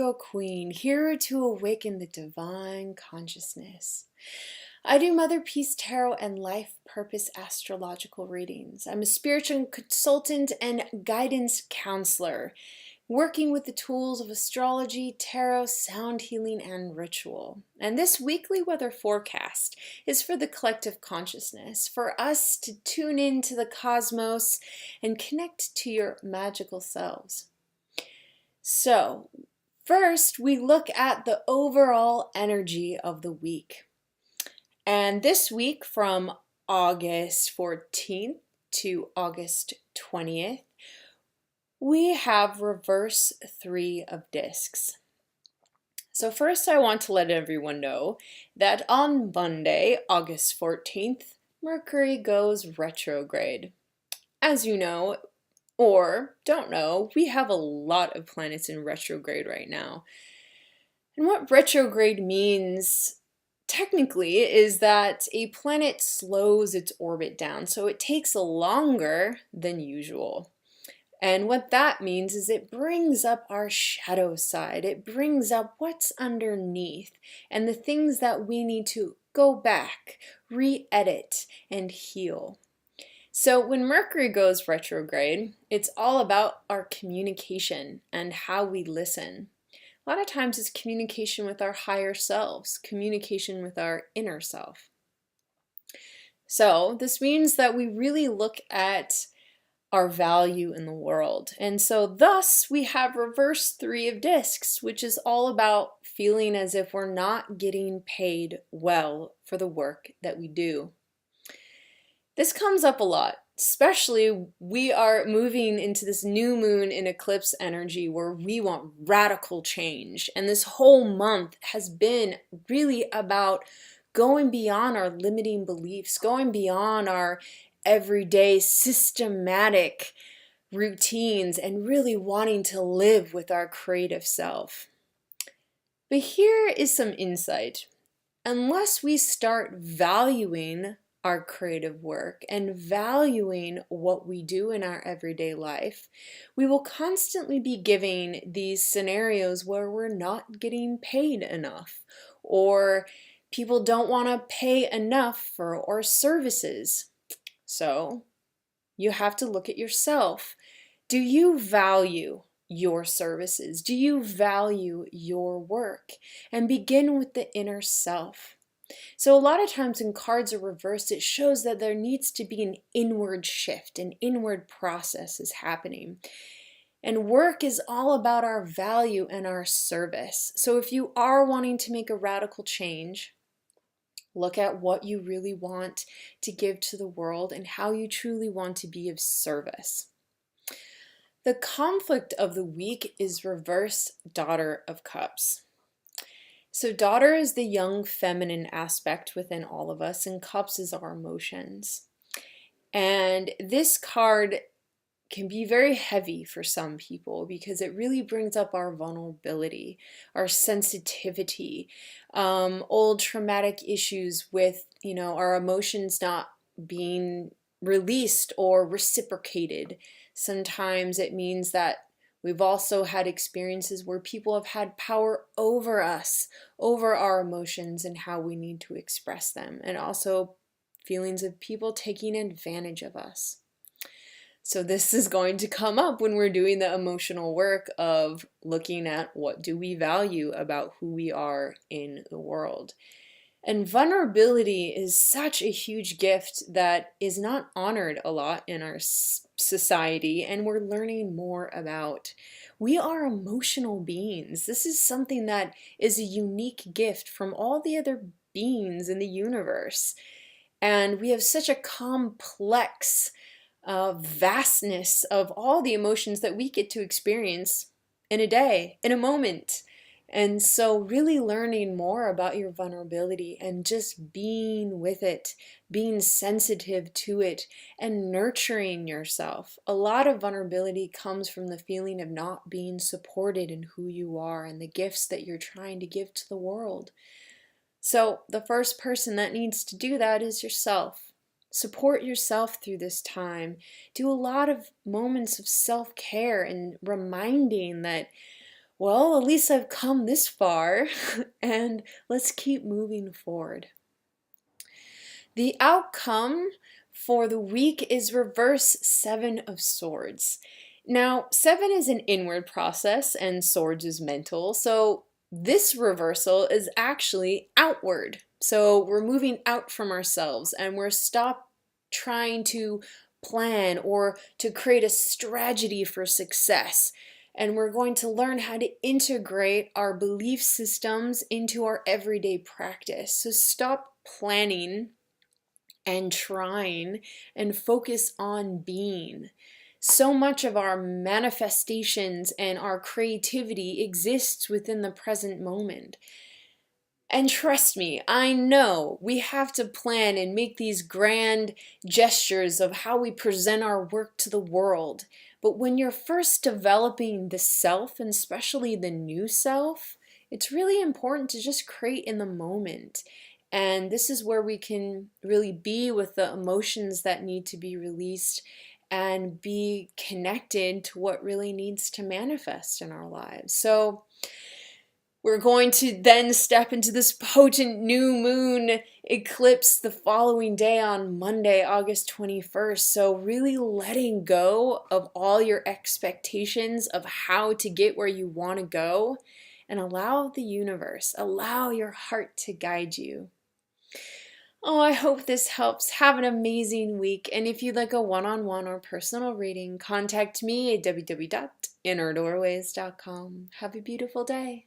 Virgo Queen, here to awaken the divine consciousness. I do Mother Peace Tarot and Life Purpose Astrological readings. I'm a spiritual consultant and guidance counselor, working with the tools of astrology, tarot, sound healing, and ritual. And this weekly weather forecast is for the collective consciousness, for us to tune into the cosmos and connect to your magical selves. So, first we look at the overall energy of the week. And this week from August 14th to August 20th, we have reverse 3 of discs. So first I want to let everyone know that on Monday, August 14th, Mercury goes retrograde. As you know, or don't know, we have a lot of planets in retrograde right now. And what retrograde means technically is that a planet slows its orbit down, so it takes longer than usual. And what that means is it brings up our shadow side. It brings up what's underneath and the things that we need to go back, re-edit, and heal. So when Mercury goes retrograde, it's all about our communication and how we listen. A lot of times it's communication with our higher selves, communication with our inner self. So this means that we really look at our value in the world. And so thus we have reverse 3 of discs, which is all about feeling as if we're not getting paid well for the work that we do. This comes up a lot, especially we are moving into this new moon in eclipse energy where we want radical change. And this whole month has been really about going beyond our limiting beliefs, going beyond our everyday systematic routines and really wanting to live with our creative self. But here is some insight. Unless we start valuing our creative work and valuing what we do in our everyday life, we will constantly be giving these scenarios where we're not getting paid enough, or people don't want to pay enough for our services. So you have to look at yourself. Do you value your services? Do you value your work? And begin with the inner self. So a lot of times when cards are reversed, it shows that there needs to be an inward shift, an inward process is happening. And work is all about our value and our service. So if you are wanting to make a radical change, look at what you really want to give to the world and how you truly want to be of service. The conflict of the week is reverse Daughter of Cups. So daughter is the young feminine aspect within all of us, and cups is our emotions. And this card can be very heavy for some people because it really brings up our vulnerability, our sensitivity, old traumatic issues with, our emotions not being released or reciprocated. Sometimes it means that we've also had experiences where people have had power over us, over our emotions and how we need to express them, and also feelings of people taking advantage of us. So this is going to come up when we're doing the emotional work of looking at what do we value about who we are in the world. And vulnerability is such a huge gift that is not honored a lot in our society, and we're learning more about. We are emotional beings. This is something that is a unique gift from all the other beings in the universe. And we have such a complex vastness of all the emotions that we get to experience in a day, in a moment. And so really learning more about your vulnerability and just being with it, being sensitive to it, and nurturing yourself. A lot of vulnerability comes from the feeling of not being supported in who you are and the gifts that you're trying to give to the world. So the first person that needs to do that is yourself. Support yourself through this time. Do a lot of moments of self-care and reminding that Well, at least I've come this far, and let's keep moving forward. The outcome for the week is reverse Seven of Swords. Now, seven is an inward process and swords is mental, so this reversal is actually outward. So we're moving out from ourselves and we're stop trying to plan or to create a strategy for success. And we're going to learn how to integrate our belief systems into our everyday practice. So stop planning and trying and focus on being. So much of our manifestations and our creativity exists within the present moment. And trust me, I know we have to plan and make these grand gestures of how we present our work to the world. But when you're first developing the self, and especially the new self, it's really important to just create in the moment. And this is where we can really be with the emotions that need to be released and be connected to what really needs to manifest in our lives. So we're going to then step into this potent new moon eclipse the following day on Monday, August 21st. So really letting go of all your expectations of how to get where you want to go and allow the universe, allow your heart to guide you. Oh, I hope this helps. Have an amazing week. And if you'd like a one-on-one or personal reading, contact me at www.innerdoorways.com. Have a beautiful day.